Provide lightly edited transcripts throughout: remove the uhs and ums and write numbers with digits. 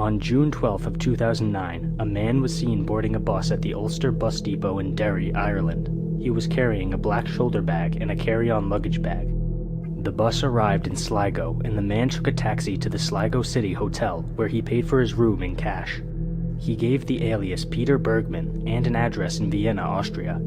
On June 12th of 2009, a man was seen boarding a bus at the Ulster bus depot in Derry, Ireland. He was carrying a black shoulder bag and a carry-on luggage bag. The bus arrived in Sligo, and the man took a taxi to the Sligo City Hotel, where he paid for his room in cash. He gave the alias Peter Bergman and an address in Vienna, Austria.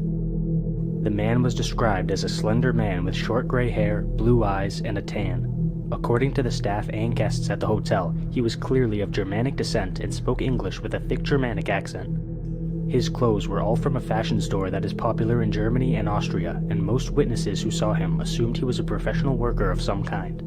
The man was described as a slender man with short gray hair, blue eyes, and a tan. According to the staff and guests at the hotel, he was clearly of Germanic descent and spoke English with a thick Germanic accent. His clothes were all from a fashion store that is popular in Germany and Austria, and most witnesses who saw him assumed he was a professional worker of some kind.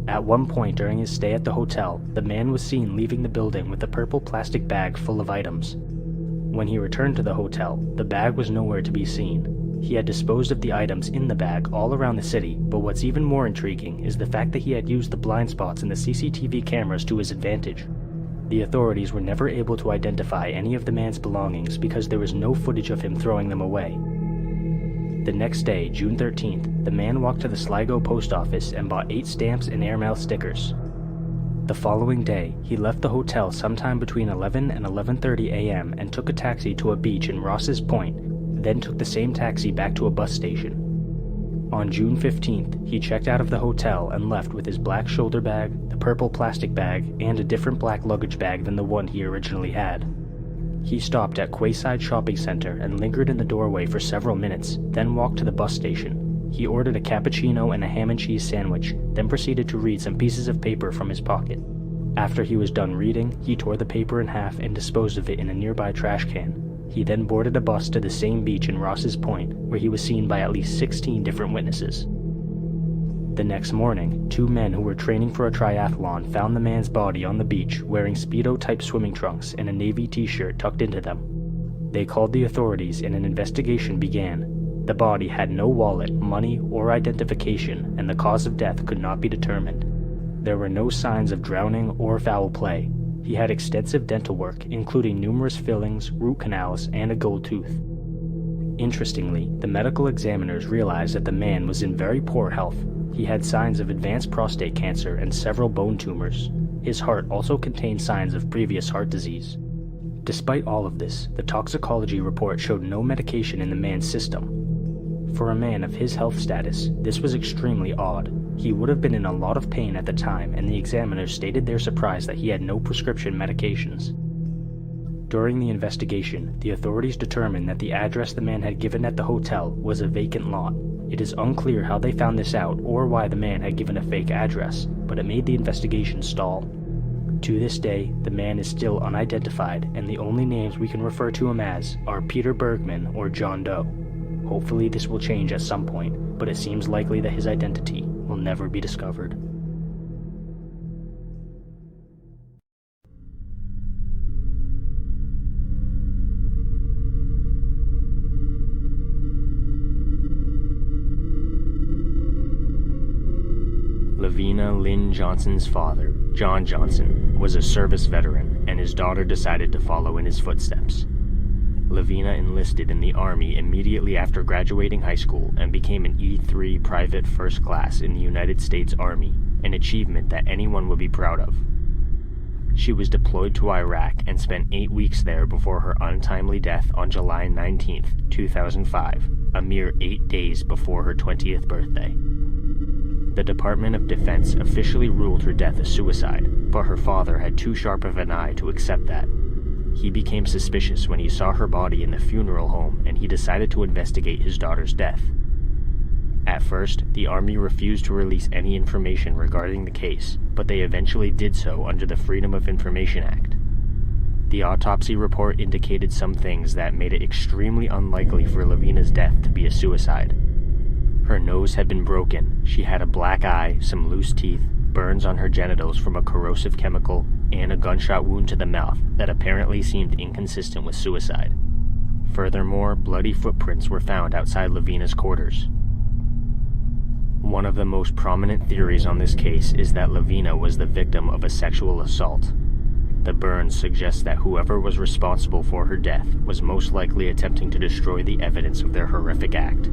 At one point during his stay at the hotel, the man was seen leaving the building with a purple plastic bag full of items. When he returned to the hotel, the bag was nowhere to be seen. He had disposed of the items in the bag all around the city, but what's even more intriguing is the fact that he had used the blind spots in the CCTV cameras to his advantage. The authorities were never able to identify any of the man's belongings because there was no footage of him throwing them away. The next day, June 13th, the man walked to the Sligo post office and bought 8 stamps and airmail stickers. The following day, he left the hotel sometime between 11 and 11:30 a.m. and took a taxi to a beach in Ross's Point, then took the same taxi back to a bus station. On June 15th, he checked out of the hotel and left with his black shoulder bag, the purple plastic bag, and a different black luggage bag than the one he originally had. He stopped at Quayside Shopping Center and lingered in the doorway for several minutes, then walked to the bus station. He ordered a cappuccino and a ham and cheese sandwich, then proceeded to read some pieces of paper from his pocket. After he was done reading, he tore the paper in half and disposed of it in a nearby trash can. He then boarded a bus to the same beach in Ross's Point, where he was seen by at least 16 different witnesses. The next morning, 2 men who were training for a triathlon found the man's body on the beach wearing Speedo-type swimming trunks and a navy t-shirt tucked into them. They called the authorities and an investigation began. The body had no wallet, money, or identification, and the cause of death could not be determined. There were no signs of drowning or foul play. He had extensive dental work, including numerous fillings, root canals, and a gold tooth. Interestingly, the medical examiners realized that the man was in very poor health. He had signs of advanced prostate cancer and several bone tumors. His heart also contained signs of previous heart disease. Despite all of this, the toxicology report showed no medication in the man's system. For a man of his health status, this was extremely odd. He would have been in a lot of pain at the time, and the examiners stated their surprise that he had no prescription medications. During the investigation, the authorities determined that the address the man had given at the hotel was a vacant lot. It is unclear how they found this out or why the man had given a fake address, but it made the investigation stall. To this day, the man is still unidentified, and the only names we can refer to him as are Peter Bergman or John Doe. Hopefully this will change at some point, but it seems likely that his identity will never be discovered. Lavina Lynn Johnson's father, John Johnson, was a service veteran, and his daughter decided to follow in his footsteps. Lavina enlisted in the Army immediately after graduating high school and became an E3 private first class in the United States Army, an achievement that anyone would be proud of. She was deployed to Iraq and spent 8 weeks there before her untimely death on July 19, 2005, a mere 8 days before her 20th birthday. The Department of Defense officially ruled her death a suicide, but her father had too sharp of an eye to accept that. He became suspicious when he saw her body in the funeral home, and he decided to investigate his daughter's death. At first, the Army refused to release any information regarding the case, but they eventually did so under the Freedom of Information Act. The autopsy report indicated some things that made it extremely unlikely for Lavina's death to be a suicide. Her nose had been broken, she had a black eye, some loose teeth, burns on her genitals from a corrosive chemical, and a gunshot wound to the mouth that apparently seemed inconsistent with suicide. Furthermore, bloody footprints were found outside Lavina's quarters. One of the most prominent theories on this case is that Lavina was the victim of a sexual assault. The burns suggest that whoever was responsible for her death was most likely attempting to destroy the evidence of their horrific act.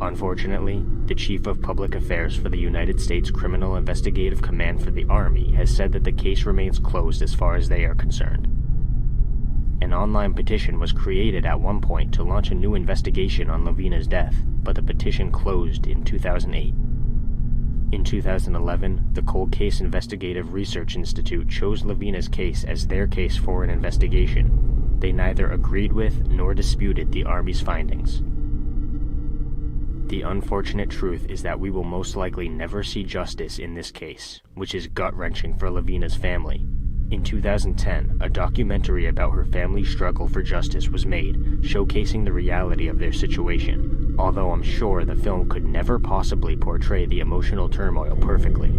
Unfortunately, the Chief of Public Affairs for the United States Criminal Investigative Command for the Army, has said that the case remains closed as far as they are concerned. An online petition was created at one point to launch a new investigation on Lavina's death, but the petition closed in 2008. In 2011, the Cold Case Investigative Research Institute chose Lavina's case as their case for an investigation. They neither agreed with nor disputed the Army's findings. The unfortunate truth is that we will most likely never see justice in this case, which is gut-wrenching for Lavina's family. In 2010, a documentary about her family's struggle for justice was made, showcasing the reality of their situation, although I'm sure the film could never possibly portray the emotional turmoil perfectly.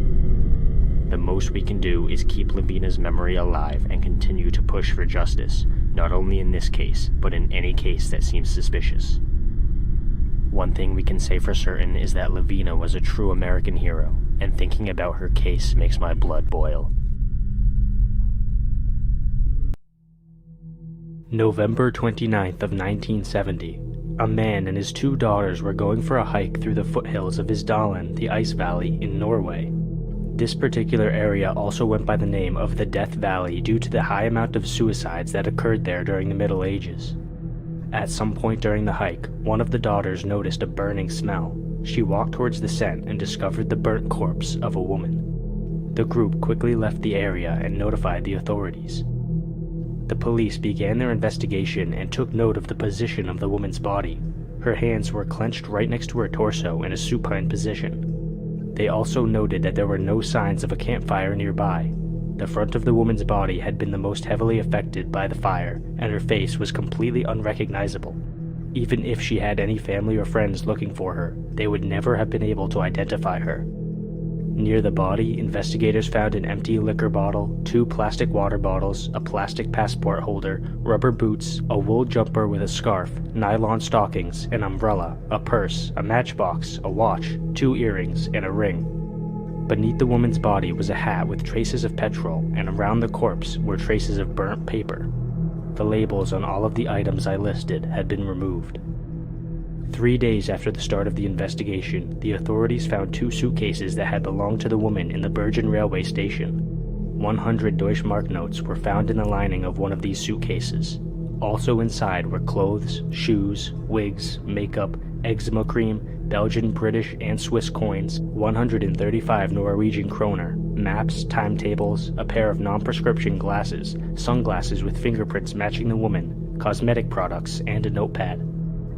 The most we can do is keep Lavina's memory alive and continue to push for justice, not only in this case, but in any case that seems suspicious. One thing we can say for certain is that Lavina was a true American hero, and thinking about her case makes my blood boil. November 29th of 1970. A man and his two daughters were going for a hike through the foothills of Isdalen, the ice valley in Norway. This particular area also went by the name of the Death Valley due to the high amount of suicides that occurred there during the Middle Ages. At some point during the hike, one of the daughters noticed a burning smell. She walked towards the scent and discovered the burnt corpse of a woman. The group quickly left the area and notified the authorities. The police began their investigation and took note of the position of the woman's body. Her hands were clenched right next to her torso in a supine position. They also noted that there were no signs of a campfire nearby. The front of the woman's body had been the most heavily affected by the fire, and her face was completely unrecognizable. Even if she had any family or friends looking for her, they would never have been able to identify her. Near the body, investigators found an empty liquor bottle, 2 plastic water bottles, a plastic passport holder, rubber boots, a wool jumper with a scarf, nylon stockings, an umbrella, a purse, a matchbox, a watch, 2 earrings, and a ring. Beneath the woman's body was a hat with traces of petrol, and around the corpse were traces of burnt paper. The labels on all of the items I listed had been removed. 3 days after the start of the investigation, the authorities found 2 suitcases that had belonged to the woman in the Bergen railway station. 100 Deutschmark notes were found in the lining of one of these suitcases. Also inside were clothes, shoes, wigs, makeup, eczema cream, Belgian, British, and Swiss coins, 135 Norwegian kroner, maps, timetables, a pair of non-prescription glasses, sunglasses with fingerprints matching the woman, cosmetic products, and a notepad.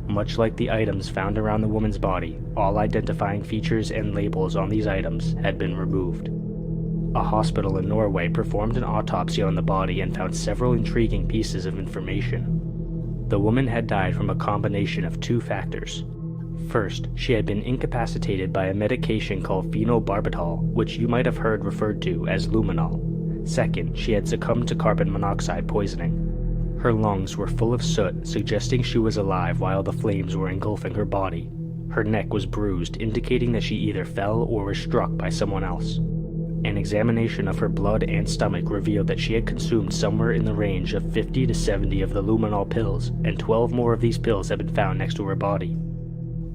Much like the items found around the woman's body, all identifying features and labels on these items had been removed. A hospital in Norway performed an autopsy on the body and found several intriguing pieces of information. The woman had died from a combination of 2 factors. First, she had been incapacitated by a medication called phenobarbital, which you might have heard referred to as luminol. Second, she had succumbed to carbon monoxide poisoning. Her lungs were full of soot, suggesting she was alive while the flames were engulfing her body. Her neck was bruised, indicating that she either fell or was struck by someone else. An examination of her blood and stomach revealed that she had consumed somewhere in the range of 50 to 70 of the luminol pills, and 12 more of these pills had been found next to her body.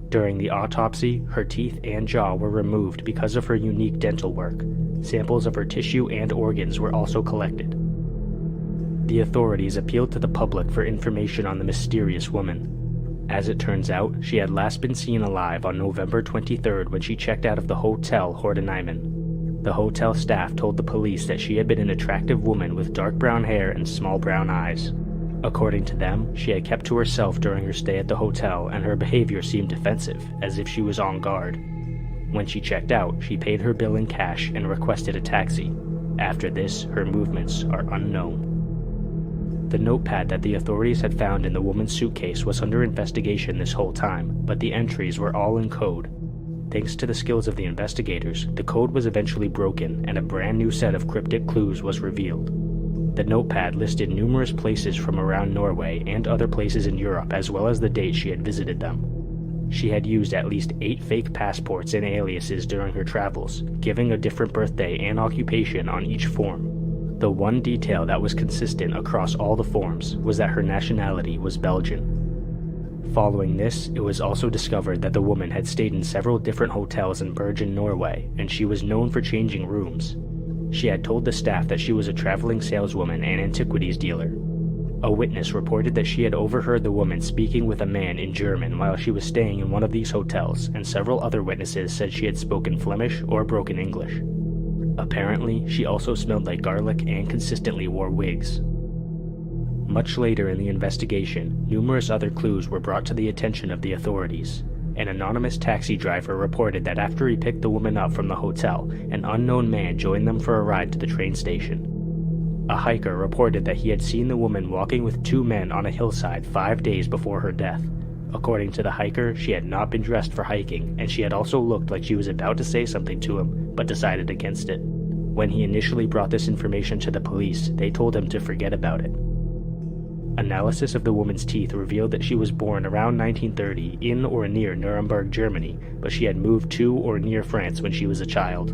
During the autopsy, her teeth and jaw were removed because of her unique dental work. Samples of her tissue and organs were also collected. The authorities appealed to the public for information on the mysterious woman. As it turns out, she had last been seen alive on November 23rd when she checked out of the Hotel Hordenheimen. The hotel staff told the police that she had been an attractive woman with dark brown hair and small brown eyes. According to them, she had kept to herself during her stay at the hotel, and her behavior seemed defensive, as if she was on guard. When she checked out, she paid her bill in cash and requested a taxi. After this, her movements are unknown. The notepad that the authorities had found in the woman's suitcase was under investigation this whole time, but the entries were all in code. Thanks to the skills of the investigators, the code was eventually broken, and a brand new set of cryptic clues was revealed. The notepad listed numerous places from around Norway and other places in Europe, as well as the date she had visited them. She had used at least 8 fake passports and aliases during her travels, giving a different birthday and occupation on each form. The one detail that was consistent across all the forms was that her nationality was Belgian. Following this, it was also discovered that the woman had stayed in several different hotels in Bergen, Norway, and she was known for changing rooms. She had told the staff that she was a traveling saleswoman and antiquities dealer. A witness reported that she had overheard the woman speaking with a man in German while she was staying in one of these hotels, and several other witnesses said she had spoken Flemish or broken English. Apparently, she also smelled like garlic and consistently wore wigs. Much later in the investigation, numerous other clues were brought to the attention of the authorities. An anonymous taxi driver reported that after he picked the woman up from the hotel, an unknown man joined them for a ride to the train station. A hiker reported that he had seen the woman walking with two men on a hillside 5 days before her death. According to the hiker, she had not been dressed for hiking, and she had also looked like she was about to say something to him, but decided against it. When he initially brought this information to the police, they told him to forget about it. Analysis of the woman's teeth revealed that she was born around 1930 in or near Nuremberg, Germany, but she had moved to or near France when she was a child.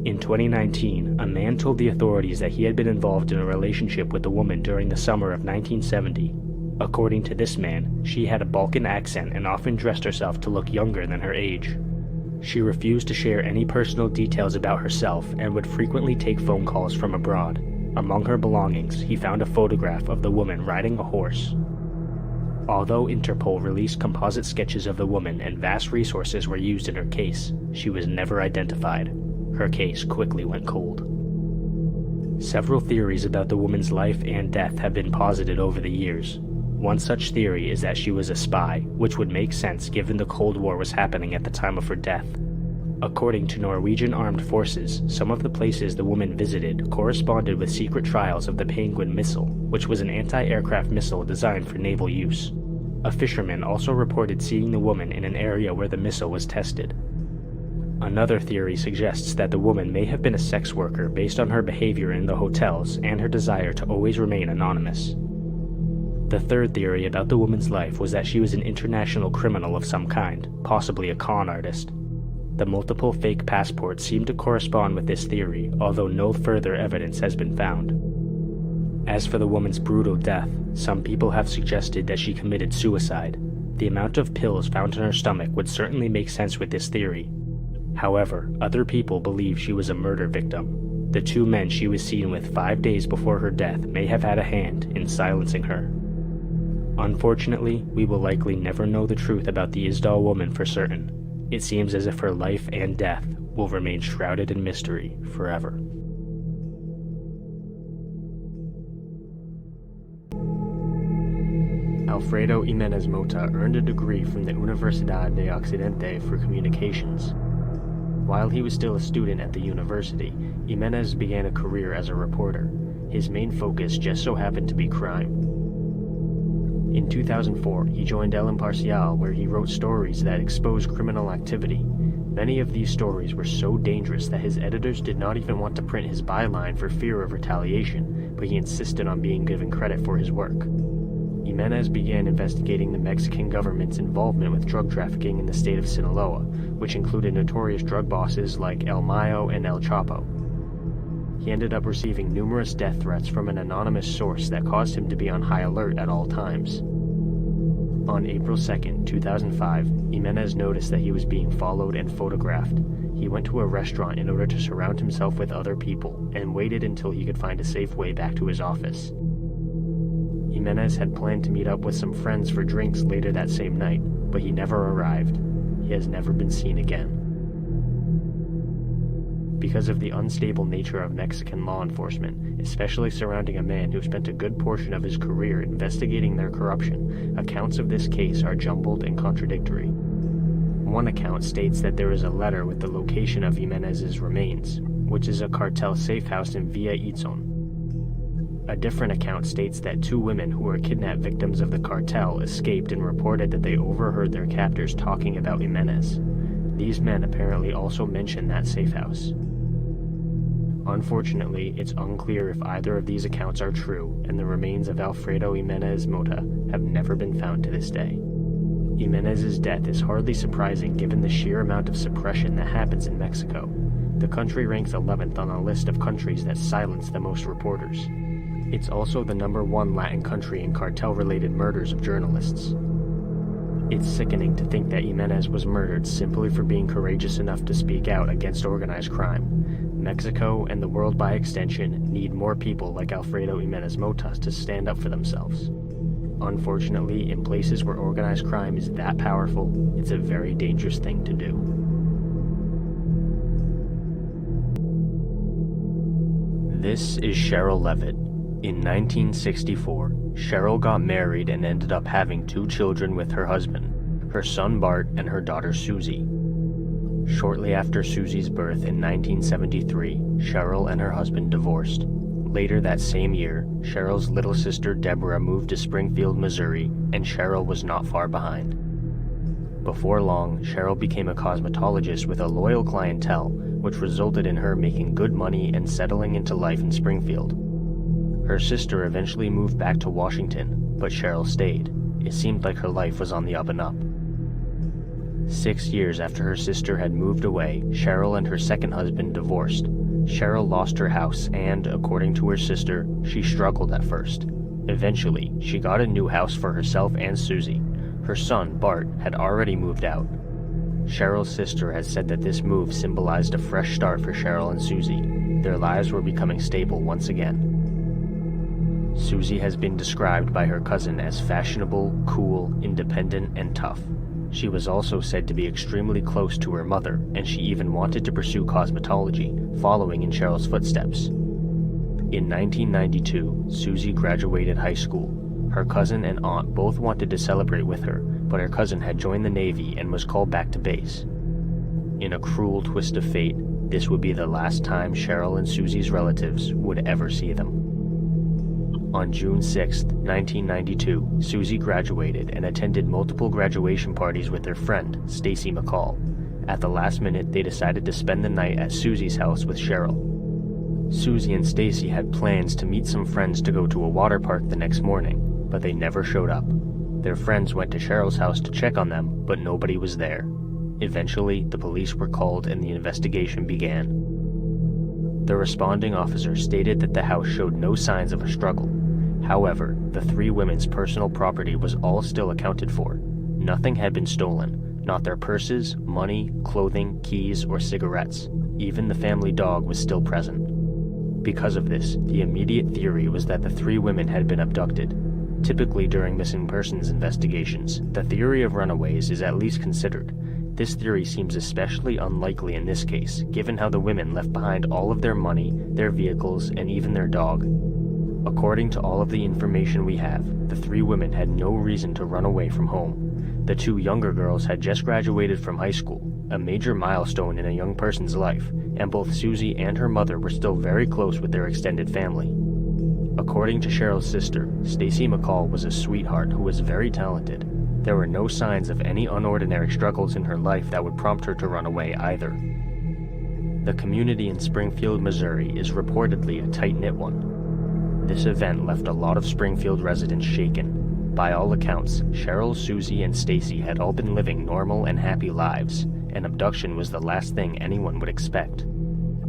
In 2019, a man told the authorities that he had been involved in a relationship with a woman during the summer of 1970. According to this man, she had a Balkan accent and often dressed herself to look younger than her age. She refused to share any personal details about herself and would frequently take phone calls from abroad. Among her belongings, he found a photograph of the woman riding a horse. Although Interpol released composite sketches of the woman and vast resources were used in her case, she was never identified. Her case quickly went cold. Several theories about the woman's life and death have been posited over the years. One such theory is that she was a spy, which would make sense given the Cold War was happening at the time of her death. According to Norwegian armed forces, some of the places the woman visited corresponded with secret trials of the Penguin missile, which was an anti-aircraft missile designed for naval use. A fisherman also reported seeing the woman in an area where the missile was tested. Another theory suggests that the woman may have been a sex worker based on her behavior in the hotels and her desire to always remain anonymous. The third theory about the woman's life was that she was an international criminal of some kind, possibly a con artist. The multiple fake passports seem to correspond with this theory, although no further evidence has been found. As for the woman's brutal death, some people have suggested that she committed suicide. The amount of pills found in her stomach would certainly make sense with this theory. However, other people believe she was a murder victim. The two men she was seen with 5 days before her death may have had a hand in silencing her. Unfortunately, we will likely never know the truth about the Isdal woman for certain. It seems as if her life and death will remain shrouded in mystery forever. Alfredo Jimenez Mota earned a degree from the Universidad de Occidente for communications. While he was still a student at the university, Jimenez began a career as a reporter. His main focus just so happened to be crime. In 2004, he joined El Imparcial, where he wrote stories that exposed criminal activity. Many of these stories were so dangerous that his editors did not even want to print his byline for fear of retaliation, but he insisted on being given credit for his work. Jimenez began investigating the Mexican government's involvement with drug trafficking in the state of Sinaloa, which included notorious drug bosses like El Mayo and El Chapo. He ended up receiving numerous death threats from an anonymous source that caused him to be on high alert at all times. On April 2, 2005, Jimenez noticed that he was being followed and photographed. He went to a restaurant in order to surround himself with other people and waited until he could find a safe way back to his office. Jimenez had planned to meet up with some friends for drinks later that same night, but he never arrived. He has never been seen again. Because of the unstable nature of Mexican law enforcement, especially surrounding a man who spent a good portion of his career investigating their corruption, accounts of this case are jumbled and contradictory. One account states that there is a letter with the location of Jimenez's remains, which is a cartel safe house in Villa Itzon. A different account states that two women who were kidnapped victims of the cartel escaped and reported that they overheard their captors talking about Jimenez. These men apparently also mentioned that safe house. Unfortunately, it's unclear if either of these accounts are true, and the remains of Alfredo Jimenez Mota have never been found to this day. Jimenez's death is hardly surprising given the sheer amount of suppression that happens in Mexico. The country ranks 11th on a list of countries that silence the most reporters. It's also the #1 Latin country in cartel-related murders of journalists. It's sickening to think that Jimenez was murdered simply for being courageous enough to speak out against organized crime. Mexico, and the world by extension, need more people like Alfredo Jimenez Mota to stand up for themselves. Unfortunately, in places where organized crime is that powerful, it's a very dangerous thing to do. This is Cheryl Levit. In 1964, Cheryl got married and ended up having 2 children with her husband, her son Bart and her daughter Susie. Shortly after Susie's birth in 1973, Cheryl and her husband divorced. Later that same year, Cheryl's little sister Deborah moved to Springfield, Missouri, and Cheryl was not far behind. Before long, Cheryl became a cosmetologist with a loyal clientele, which resulted in her making good money and settling into life in Springfield. Her sister eventually moved back to Washington, but Cheryl stayed. It seemed like her life was on the up and up. 6 years after her sister had moved away, Cheryl and her second husband divorced. Cheryl lost her house and, according to her sister, she struggled at first. Eventually, she got a new house for herself and Susie. Her son, Bart, had already moved out. Cheryl's sister has said that this move symbolized a fresh start for Cheryl and Susie. Their lives were becoming stable once again. Susie has been described by her cousin as fashionable, cool, independent, and tough. She was also said to be extremely close to her mother, and she even wanted to pursue cosmetology, following in Cheryl's footsteps. In 1992, Susie graduated high school. Her cousin and aunt both wanted to celebrate with her, but her cousin had joined the Navy and was called back to base. In a cruel twist of fate, this would be the last time Cheryl and Susie's relatives would ever see them. On June 6, 1992, Susie graduated and attended multiple graduation parties with her friend, Stacy McCall. At the last minute, they decided to spend the night at Susie's house with Cheryl. Susie and Stacy had plans to meet some friends to go to a water park the next morning, but they never showed up. Their friends went to Cheryl's house to check on them, but nobody was there. Eventually, the police were called and the investigation began. The responding officer stated that the house showed no signs of a struggle. However, the 3 women's personal property was all still accounted for. Nothing had been stolen, not their purses, money, clothing, keys, or cigarettes. Even the family dog was still present. Because of this, the immediate theory was that the 3 women had been abducted. Typically during missing persons investigations, the theory of runaways is at least considered. This theory seems especially unlikely in this case, given how the women left behind all of their money, their vehicles, and even their dog. According to all of the information we have, the 3 women had no reason to run away from home. The 2 younger girls had just graduated from high school, a major milestone in a young person's life, and both Susie and her mother were still very close with their extended family. According to Cheryl's sister, Stacy McCall was a sweetheart who was very talented. There were no signs of any unordinary struggles in her life that would prompt her to run away either. The community in Springfield, Missouri is reportedly a tight-knit one. This event left a lot of Springfield residents shaken. By all accounts, Cheryl, Susie, and Stacy had all been living normal and happy lives. An abduction was the last thing anyone would expect.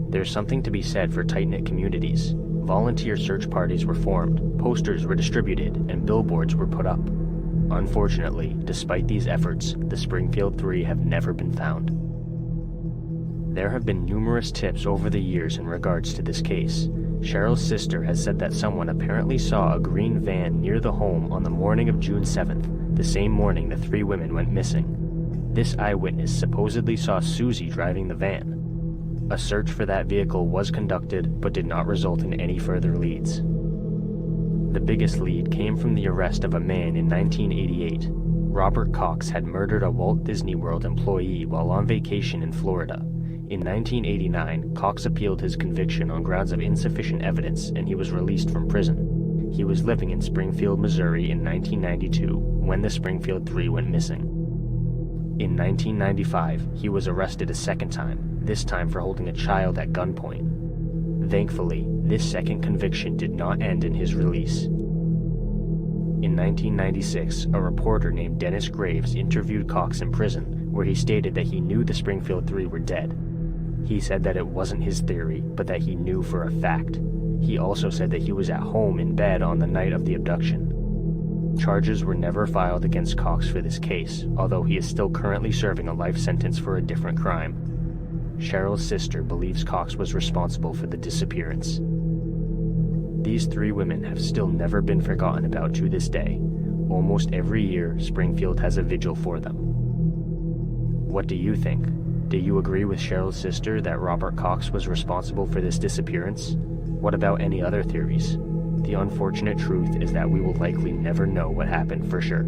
There's something to be said for tight-knit communities. Volunteer search parties were formed, posters were distributed, and billboards were put up. Unfortunately, despite these efforts, the Springfield 3 have never been found. There have been numerous tips over the years in regards to this case. Cheryl's sister has said that someone apparently saw a green van near the home on the morning of June 7th, the same morning the 3 women went missing. This eyewitness supposedly saw Susie driving the van. A search for that vehicle was conducted, but did not result in any further leads. The biggest lead came from the arrest of a man in 1988. Robert Cox had murdered a Walt Disney World employee while on vacation in Florida. In 1989, Cox appealed his conviction on grounds of insufficient evidence, and he was released from prison. He was living in Springfield, Missouri in 1992 when the Springfield 3 went missing. In 1995, he was arrested a second time, this time for holding a child at gunpoint. Thankfully, this second conviction did not end in his release. In 1996, a reporter named Dennis Graves interviewed Cox in prison, where he stated that he knew the Springfield 3 were dead. He said that it wasn't his theory, but that he knew for a fact. He also said that he was at home in bed on the night of the abduction. Charges were never filed against Cox for this case, although he is still currently serving a life sentence for a different crime. Cheryl's sister believes Cox was responsible for the disappearance. These three women have still never been forgotten about to this day. Almost every year, Springfield has a vigil for them. What do you think? Do you agree with Cheryl's sister that Robert Cox was responsible for this disappearance? What about any other theories? The unfortunate truth is that we will likely never know what happened for sure.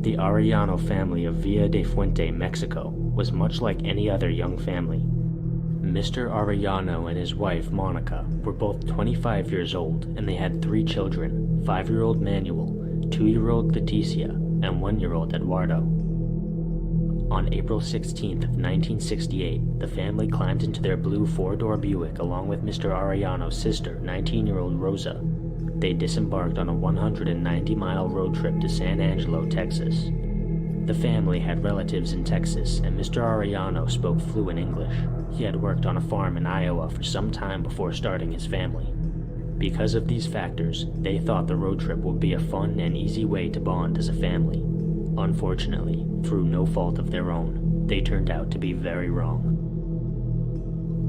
The Ariano family of Villa de Fuente, Mexico, was much like any other young family. Mr. Ariano and his wife, Monica, were both 25 years old, and they had 3 children, 5-year-old Manuel, 2-year-old Leticia, and 1-year-old Eduardo. On April 16th of 1968, the family climbed into their blue 4-door Buick along with Mr. Ariano's sister, 19-year-old Rosa. They disembarked on a 190-mile road trip to San Angelo, Texas. The family had relatives in Texas, and Mr. Ariano spoke fluent English. He had worked on a farm in Iowa for some time before starting his family. Because of these factors, they thought the road trip would be a fun and easy way to bond as a family. Unfortunately, through no fault of their own, they turned out to be very wrong.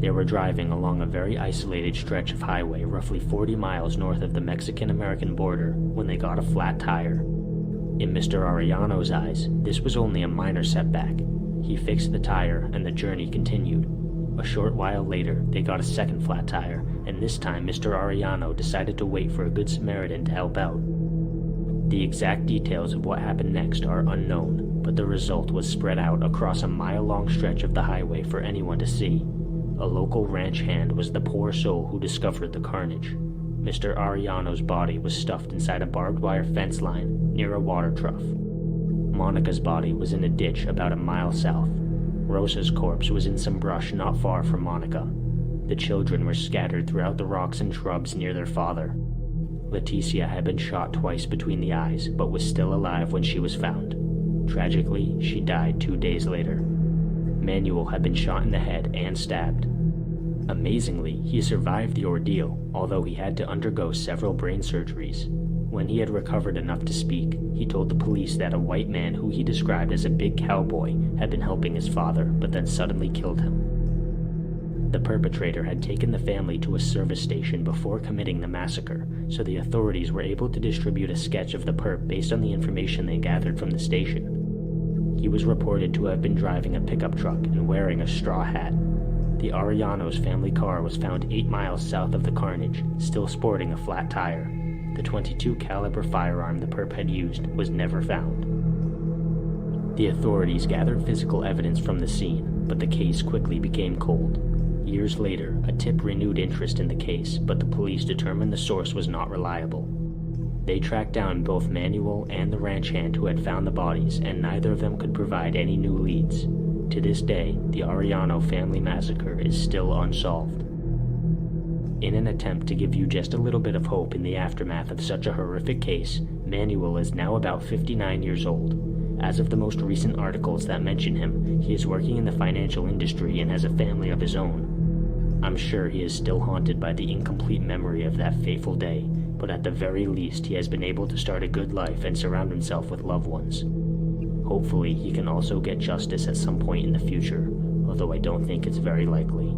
They were driving along a very isolated stretch of highway roughly 40 miles north of the Mexican-American border when they got a flat tire. In Mr. Ariano's eyes, this was only a minor setback. He fixed the tire and the journey continued. A short while later, they got a second flat tire, and this time Mr. Ariano decided to wait for a good Samaritan to help out. The exact details of what happened next are unknown, but the result was spread out across a mile-long stretch of the highway for anyone to see. A local ranch hand was the poor soul who discovered the carnage. Mr. Ariano's body was stuffed inside a barbed wire fence line near a water trough. Monica's body was in a ditch about a mile south. Rosa's corpse was in some brush not far from Monica. The children were scattered throughout the rocks and shrubs near their father. Leticia had been shot twice between the eyes, but was still alive when she was found. Tragically, she died 2 days later. Manuel had been shot in the head and stabbed. Amazingly, he survived the ordeal, although he had to undergo several brain surgeries. When he had recovered enough to speak, he told the police that a white man who he described as a big cowboy had been helping his father, but then suddenly killed him. The perpetrator had taken the family to a service station before committing the massacre, so the authorities were able to distribute a sketch of the perp based on the information they gathered from the station. He was reported to have been driving a pickup truck and wearing a straw hat. The Ariano's family car was found 8 miles south of the carnage, still sporting a flat tire. The .22 caliber firearm the perp had used was never found. The authorities gathered physical evidence from the scene, but the case quickly became cold. Years later, a tip renewed interest in the case, but the police determined the source was not reliable. They tracked down both Manuel and the ranch hand who had found the bodies, and neither of them could provide any new leads. To this day, the Ariano family massacre is still unsolved. In an attempt to give you just a little bit of hope in the aftermath of such a horrific case, Manuel is now about 59 years old. As of the most recent articles that mention him, he is working in the financial industry and has a family of his own. I'm sure he is still haunted by the incomplete memory of that fateful day, but at the very least he has been able to start a good life and surround himself with loved ones. Hopefully he can also get justice at some point in the future, although I don't think it's very likely.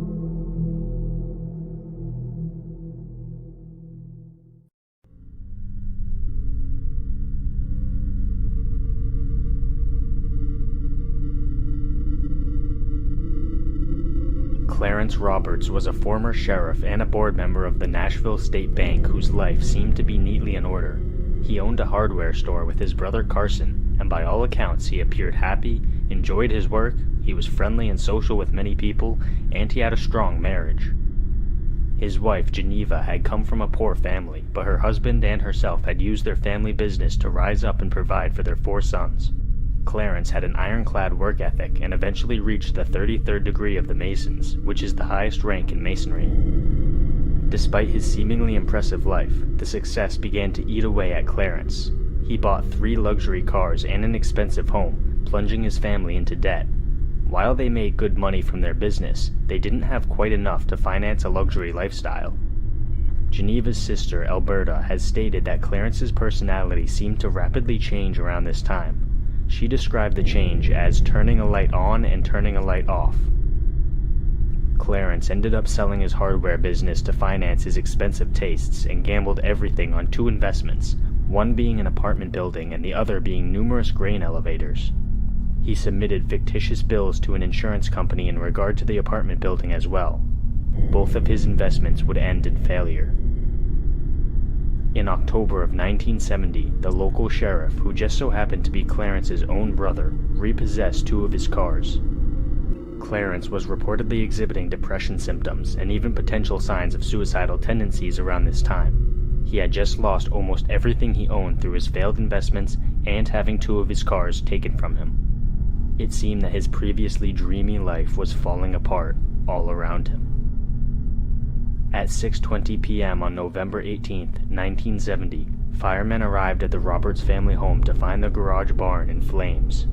Clarence Roberts was a former sheriff and a board member of the Nashville State Bank whose life seemed to be neatly in order. He owned a hardware store with his brother Carson, and by all accounts he appeared happy, enjoyed his work, he was friendly and social with many people, and he had a strong marriage. His wife, Geneva, had come from a poor family, but her husband and herself had used their family business to rise up and provide for their 4 sons. Clarence had an ironclad work ethic and eventually reached the 33rd degree of the Masons, which is the highest rank in Masonry. Despite his seemingly impressive life, the success began to eat away at Clarence. He bought 3 luxury cars and an expensive home, plunging his family into debt. While they made good money from their business, they didn't have quite enough to finance a luxury lifestyle. Geneva's sister, Alberta, has stated that Clarence's personality seemed to rapidly change around this time. She described the change as turning a light on and turning a light off. Clarence ended up selling his hardware business to finance his expensive tastes and gambled everything on 2 investments, one being an apartment building and the other being numerous grain elevators. He submitted fictitious bills to an insurance company in regard to the apartment building as well. Both of his investments would end in failure. In October of 1970, the local sheriff, who just so happened to be Clarence's own brother, repossessed 2 of his cars. Clarence was reportedly exhibiting depression symptoms and even potential signs of suicidal tendencies around this time. He had just lost almost everything he owned through his failed investments and having 2 of his cars taken from him. It seemed that his previously dreamy life was falling apart all around him. At 6:20 p.m. on November 18, 1970, firemen arrived at the Roberts family home to find the garage barn in flames.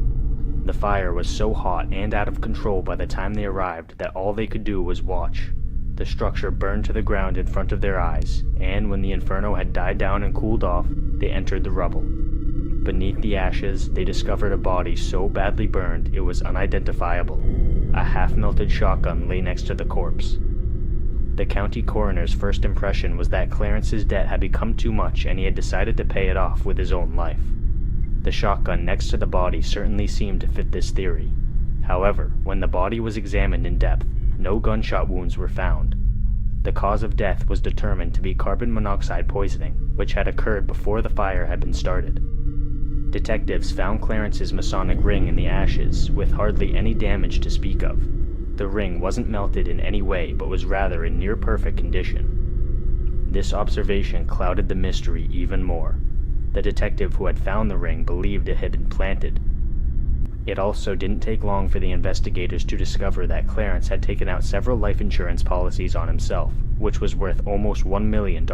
The fire was so hot and out of control by the time they arrived that all they could do was watch. The structure burned to the ground in front of their eyes, and when the inferno had died down and cooled off, they entered the rubble. Beneath the ashes, they discovered a body so badly burned it was unidentifiable. A half-melted shotgun lay next to the corpse. The county coroner's first impression was that Clarence's debt had become too much and he had decided to pay it off with his own life. The shotgun next to the body certainly seemed to fit this theory. However, when the body was examined in depth, no gunshot wounds were found. The cause of death was determined to be carbon monoxide poisoning, which had occurred before the fire had been started. Detectives found Clarence's Masonic ring in the ashes, with hardly any damage to speak of. The ring wasn't melted in any way, but was rather in near-perfect condition. This observation clouded the mystery even more. The detective who had found the ring believed it had been planted. It also didn't take long for the investigators to discover that Clarence had taken out several life insurance policies on himself, which was worth almost $1 million.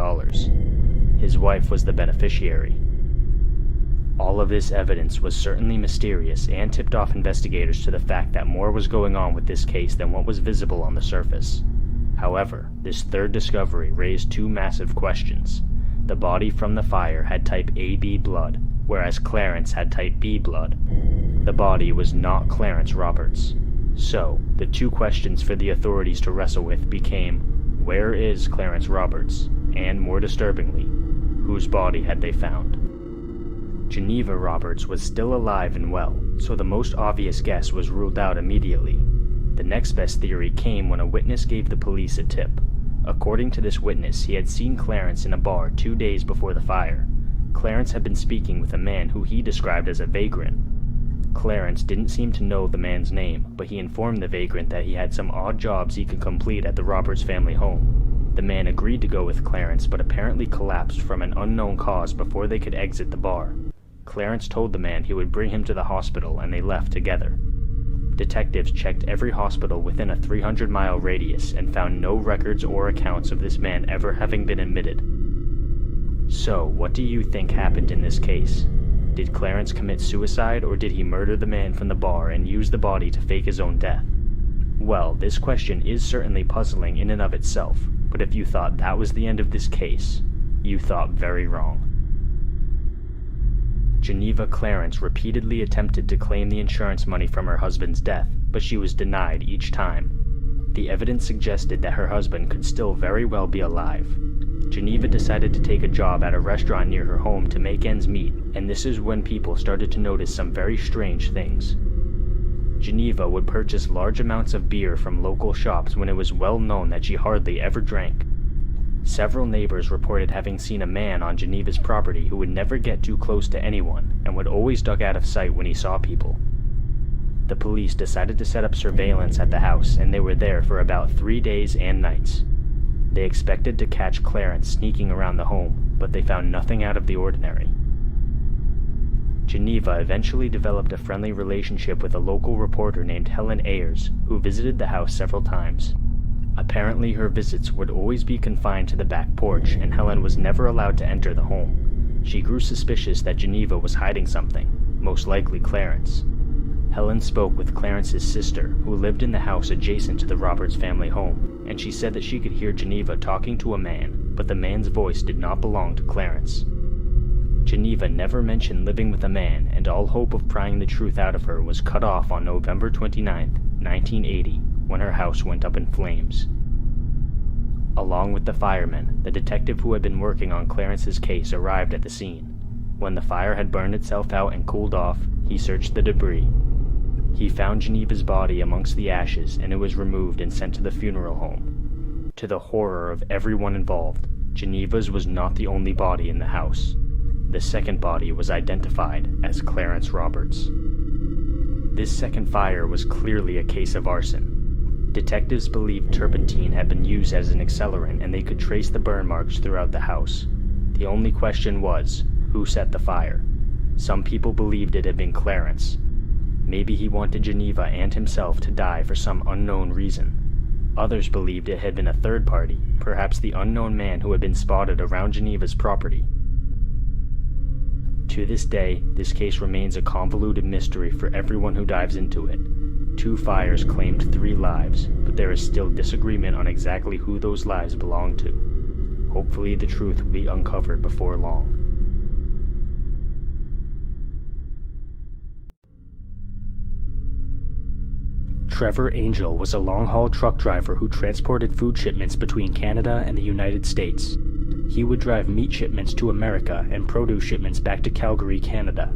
His wife was the beneficiary. All of this evidence was certainly mysterious and tipped off investigators to the fact that more was going on with this case than what was visible on the surface. However, this third discovery raised 2 massive questions. The body from the fire had type AB blood, whereas Clarence had type B blood. The body was not Clarence Roberts. So, the 2 questions for the authorities to wrestle with became, where is Clarence Roberts? And more disturbingly, whose body had they found? Geneva Roberts was still alive and well, so the most obvious guess was ruled out immediately. The next best theory came when a witness gave the police a tip. According to this witness, he had seen Clarence in a bar 2 days before the fire. Clarence had been speaking with a man who he described as a vagrant. Clarence didn't seem to know the man's name, but he informed the vagrant that he had some odd jobs he could complete at the Roberts family home. The man agreed to go with Clarence, but apparently collapsed from an unknown cause before they could exit the bar. Clarence told the man he would bring him to the hospital, and they left together. Detectives checked every hospital within a 300-mile radius and found no records or accounts of this man ever having been admitted. So, what do you think happened in this case? Did Clarence commit suicide, or did he murder the man from the bar and use the body to fake his own death? Well, this question is certainly puzzling in and of itself, but if you thought that was the end of this case, you thought very wrong. Geneva Clarence repeatedly attempted to claim the insurance money from her husband's death, but she was denied each time. The evidence suggested that her husband could still very well be alive. Geneva decided to take a job at a restaurant near her home to make ends meet, and this is when people started to notice some very strange things. Geneva would purchase large amounts of beer from local shops when it was well known that she hardly ever drank. Several neighbors reported having seen a man on Geneva's property who would never get too close to anyone and would always duck out of sight when he saw people. The police decided to set up surveillance at the house, and they were there for about 3 days and nights. They expected to catch Clarence sneaking around the home, but they found nothing out of the ordinary. Geneva eventually developed a friendly relationship with a local reporter named Helen Ayers, who visited the house several times. Apparently her visits would always be confined to the back porch, and Helen was never allowed to enter the home. She grew suspicious that Geneva was hiding something, most likely Clarence. Helen spoke with Clarence's sister, who lived in the house adjacent to the Roberts family home, and she said that she could hear Geneva talking to a man, but the man's voice did not belong to Clarence. Geneva never mentioned living with a man, and all hope of prying the truth out of her was cut off on November 29, 1980, when her house went up in flames. Along with the firemen, the detective who had been working on Clarence's case arrived at the scene. When the fire had burned itself out and cooled off, he searched the debris. He found Geneva's body amongst the ashes, and it was removed and sent to the funeral home. To the horror of everyone involved, Geneva's was not the only body in the house. The second body was identified as Clarence Roberts. This second fire was clearly a case of arson. Detectives believed turpentine had been used as an accelerant, and they could trace the burn marks throughout the house. The only question was, who set the fire? Some people believed it had been Clarence. Maybe he wanted Geneva and himself to die for some unknown reason. Others believed it had been a third party, perhaps the unknown man who had been spotted around Geneva's property. To this day, this case remains a convoluted mystery for everyone who dives into it. 2 fires claimed 3 lives, but there is still disagreement on exactly who those lives belong to. Hopefully the truth will be uncovered before long. Trevor Angel was a long-haul truck driver who transported food shipments between Canada and the United States. He would drive meat shipments to America and produce shipments back to Calgary, Canada.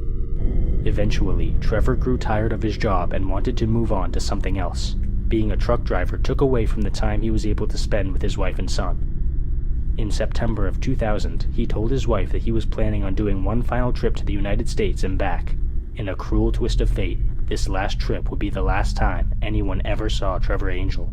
Eventually, Trevor grew tired of his job and wanted to move on to something else. Being a truck driver took away from the time he was able to spend with his wife and son. In September of 2000, he told his wife that he was planning on doing one final trip to the United States and back. In a cruel twist of fate, this last trip would be the last time anyone ever saw Trevor Angel.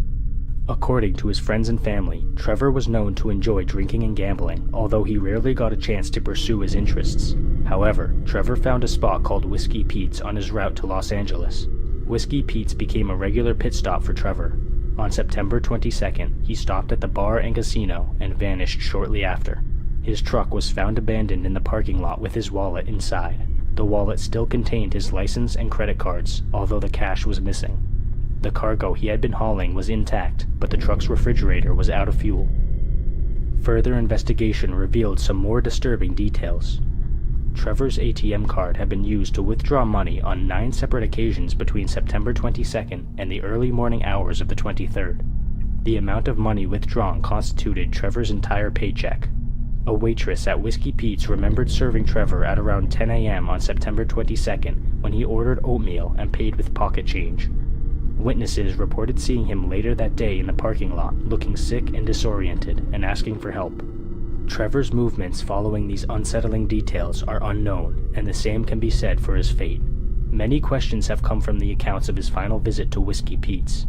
According to his friends and family, Trevor was known to enjoy drinking and gambling, although he rarely got a chance to pursue his interests. However, Trevor found a spot called Whiskey Pete's on his route to Los Angeles. Whiskey Pete's became a regular pit stop for Trevor. On September 22nd, he stopped at the bar and casino and vanished shortly after. His truck was found abandoned in the parking lot with his wallet inside. The wallet still contained his license and credit cards, although the cash was missing. The cargo he had been hauling was intact, but the truck's refrigerator was out of fuel. Further investigation revealed some more disturbing details. Trevor's ATM card had been used to withdraw money on 9 separate occasions between September 22nd and the early morning hours of the 23rd. The amount of money withdrawn constituted Trevor's entire paycheck. A waitress at Whiskey Pete's remembered serving Trevor at around 10 a.m. on September 22nd when he ordered oatmeal and paid with pocket change. Witnesses reported seeing him later that day in the parking lot, looking sick and disoriented and asking for help. Trevor's movements following these unsettling details are unknown, and the same can be said for his fate. Many questions have come from the accounts of his final visit to Whiskey Pete's.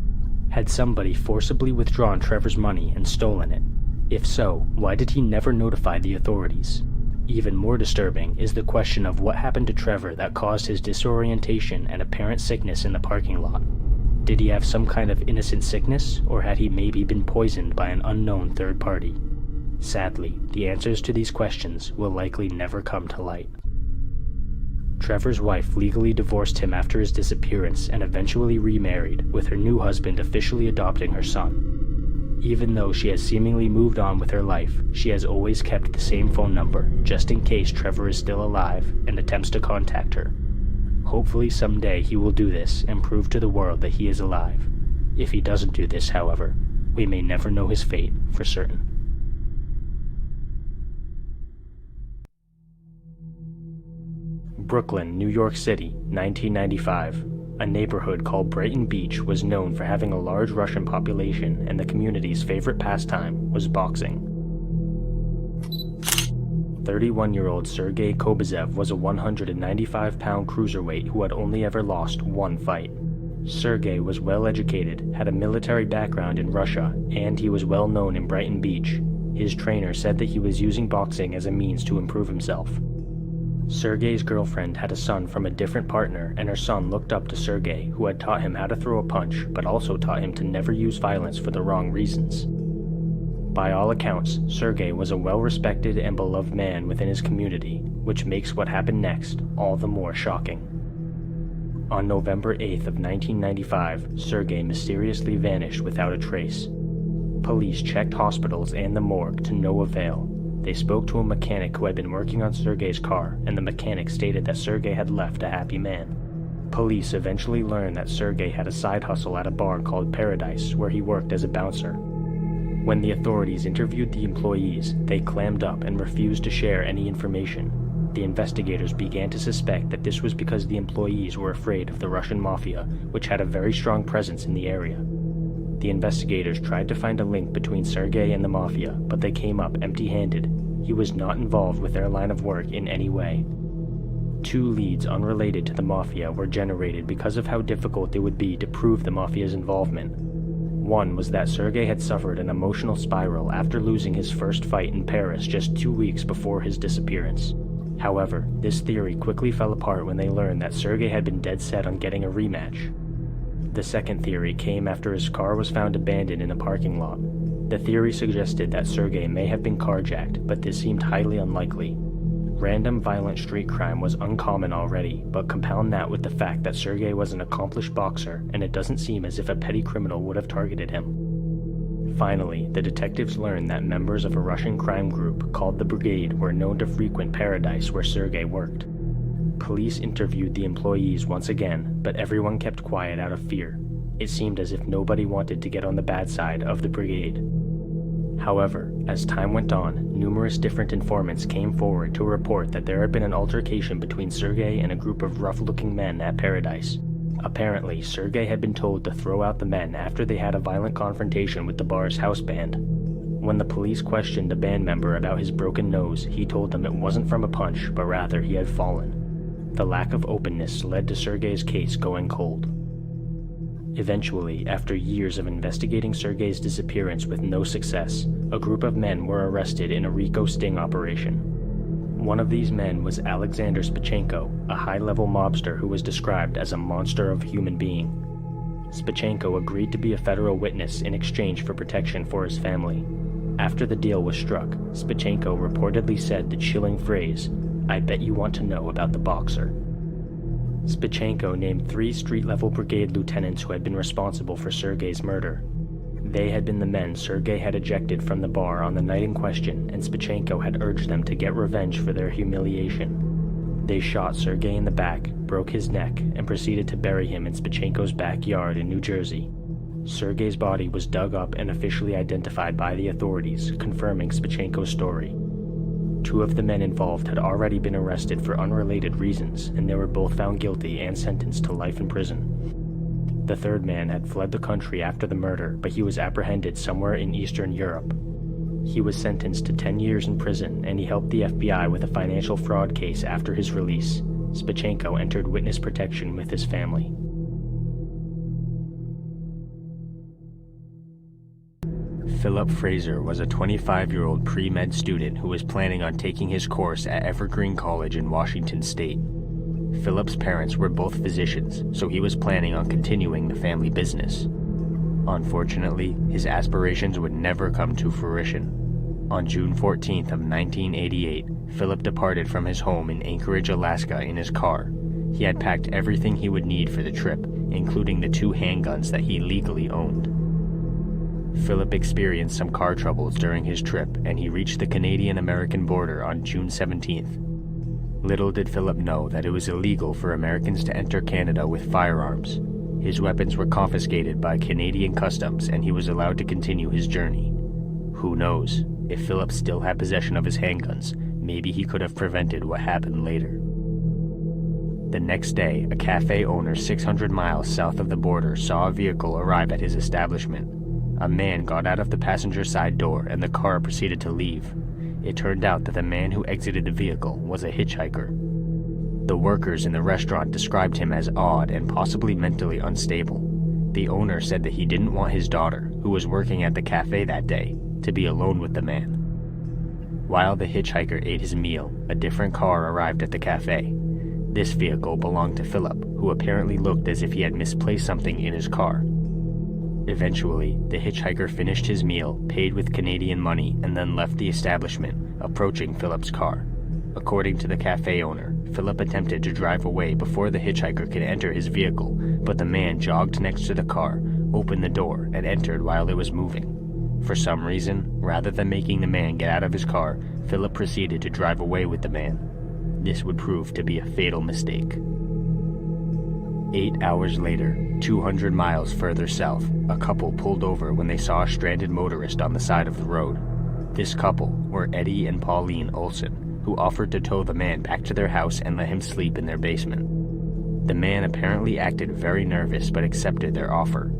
Had somebody forcibly withdrawn Trevor's money and stolen it? If so, why did he never notify the authorities? Even more disturbing is the question of what happened to Trevor that caused his disorientation and apparent sickness in the parking lot. Did he have some kind of innocent sickness, or had he maybe been poisoned by an unknown third party? Sadly, the answers to these questions will likely never come to light. Trevor's wife legally divorced him after his disappearance and eventually remarried, with her new husband officially adopting her son. Even though she has seemingly moved on with her life, she has always kept the same phone number, just in case Trevor is still alive and attempts to contact her. Hopefully someday he will do this and prove to the world that he is alive. If he doesn't do this, however, we may never know his fate for certain. Brooklyn, New York City, 1995. A neighborhood called Brighton Beach was known for having a large Russian population, and the community's favorite pastime was boxing. 31-year-old Sergey Kozev was a 195-pound cruiserweight who had only ever lost one fight. Sergey was well-educated, had a military background in Russia, and he was well known in Brighton Beach. His trainer said that he was using boxing as a means to improve himself. Sergey's girlfriend had a son from a different partner, and her son looked up to Sergey, who had taught him how to throw a punch, but also taught him to never use violence for the wrong reasons. By all accounts, Sergey was a well-respected and beloved man within his community, which makes what happened next all the more shocking. On November 8th of 1995, Sergey mysteriously vanished without a trace. Police checked hospitals and the morgue to no avail. They spoke to a mechanic who had been working on Sergey's car, and the mechanic stated that Sergey had left a happy man. Police eventually learned that Sergey had a side hustle at a bar called Paradise, where he worked as a bouncer. When the authorities interviewed the employees, they clammed up and refused to share any information. The investigators began to suspect that this was because the employees were afraid of the Russian mafia, which had a very strong presence in the area. The investigators tried to find a link between Sergey and the mafia, but they came up empty-handed. He was not involved with their line of work in any way. 2 leads unrelated to the mafia were generated because of how difficult it would be to prove the mafia's involvement. One was that Sergey had suffered an emotional spiral after losing his first fight in Paris just 2 weeks before his disappearance. However, this theory quickly fell apart when they learned that Sergey had been dead set on getting a rematch. The second theory came after his car was found abandoned in a parking lot. The theory suggested that Sergey may have been carjacked, but this seemed highly unlikely. Random violent street crime was uncommon already, but compound that with the fact that Sergey was an accomplished boxer, and it doesn't seem as if a petty criminal would have targeted him. Finally, the detectives learned that members of a Russian crime group called the Brigade were known to frequent Paradise where Sergey worked. Police interviewed the employees once again, but everyone kept quiet out of fear. It seemed as if nobody wanted to get on the bad side of the Brigade. However, as time went on, numerous different informants came forward to report that there had been an altercation between Sergey and a group of rough-looking men at Paradise. Apparently, Sergey had been told to throw out the men after they had a violent confrontation with the bar's house band. When the police questioned a band member about his broken nose, he told them it wasn't from a punch, but rather he had fallen. The lack of openness led to Sergey's case going cold. Eventually, after years of investigating Sergey's disappearance with no success, a group of men were arrested in a RICO sting operation. One of these men was Alexander Spachenko, a high-level mobster who was described as a monster of a human being. Spachenko agreed to be a federal witness in exchange for protection for his family. After the deal was struck, Spachenko reportedly said the chilling phrase, "I bet you want to know about the boxer." Spachenko named 3 street-level brigade lieutenants who had been responsible for Sergey's murder. They had been the men Sergey had ejected from the bar on the night in question, and Spachenko had urged them to get revenge for their humiliation. They shot Sergey in the back, broke his neck, and proceeded to bury him in Spachenko's backyard in New Jersey. Sergey's body was dug up and officially identified by the authorities, confirming Spachenko's story. 2 of the men involved had already been arrested for unrelated reasons, and they were both found guilty and sentenced to life in prison. The 3rd man had fled the country after the murder, but he was apprehended somewhere in Eastern Europe. He was sentenced to 10 years in prison, and he helped the FBI with a financial fraud case after his release. Spachenko entered witness protection with his family. Philip Fraser was a 25-year-old pre-med student who was planning on taking his course at Evergreen College in Washington State. Philip's parents were both physicians, so he was planning on continuing the family business. Unfortunately, his aspirations would never come to fruition. On June 14th of 1988, Philip departed from his home in Anchorage, Alaska in his car. He had packed everything he would need for the trip, including the 2 handguns that he legally owned. Philip experienced some car troubles during his trip, and he reached the Canadian-American border on June 17th. Little did Philip know that it was illegal for Americans to enter Canada with firearms. His weapons were confiscated by Canadian Customs, and he was allowed to continue his journey. Who knows? If Philip still had possession of his handguns, maybe he could have prevented what happened later. The next day, a cafe owner 600 miles south of the border saw a vehicle arrive at his establishment. A man got out of the passenger side door and the car proceeded to leave. It turned out that the man who exited the vehicle was a hitchhiker. The workers in the restaurant described him as odd and possibly mentally unstable. The owner said that he didn't want his daughter, who was working at the cafe that day, to be alone with the man. While the hitchhiker ate his meal, a different car arrived at the cafe. This vehicle belonged to Philip, who apparently looked as if he had misplaced something in his car. Eventually, the hitchhiker finished his meal, paid with Canadian money, and then left the establishment, approaching Philip's car. According to the cafe owner, Philip attempted to drive away before the hitchhiker could enter his vehicle, but the man jogged next to the car, opened the door, and entered while it was moving. For some reason, rather than making the man get out of his car, Philip proceeded to drive away with the man. This would prove to be a fatal mistake. 8 hours later, 200 miles further south, a couple pulled over when they saw a stranded motorist on the side of the road. This couple were Eddie and Pauline Olson, who offered to tow the man back to their house and let him sleep in their basement. The man apparently acted very nervous but accepted their offer.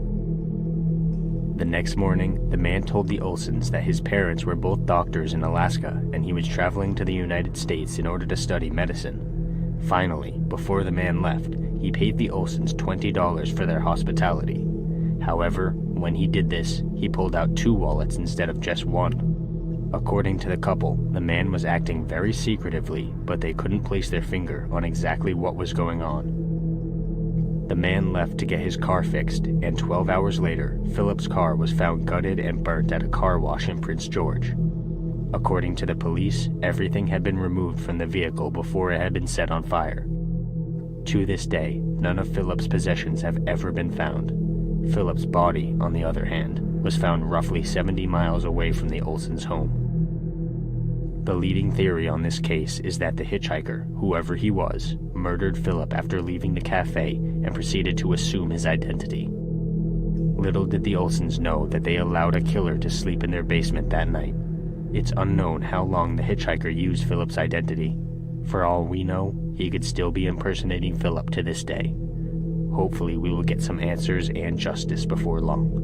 The next morning, the man told the Olsons that his parents were both doctors in Alaska and he was traveling to the United States in order to study medicine. Finally, before the man left, he paid the Olsons $20 for their hospitality. However, when he did this, he pulled out 2 wallets instead of just 1. According to the couple, the man was acting very secretively, but they couldn't place their finger on exactly what was going on. The man left to get his car fixed, and 12 hours later, Philip's car was found gutted and burnt at a car wash in Prince George. According to the police, everything had been removed from the vehicle before it had been set on fire. To this day, none of Philip's possessions have ever been found. Philip's body, on the other hand, was found roughly 70 miles away from the Olsons' home. The leading theory on this case is that the hitchhiker, whoever he was, murdered Philip after leaving the cafe and proceeded to assume his identity. Little did the Olsons know that they allowed a killer to sleep in their basement that night. It's unknown how long the hitchhiker used Philip's identity. For all we know, he could still be impersonating Philip to this day. Hopefully we will get some answers and justice before long.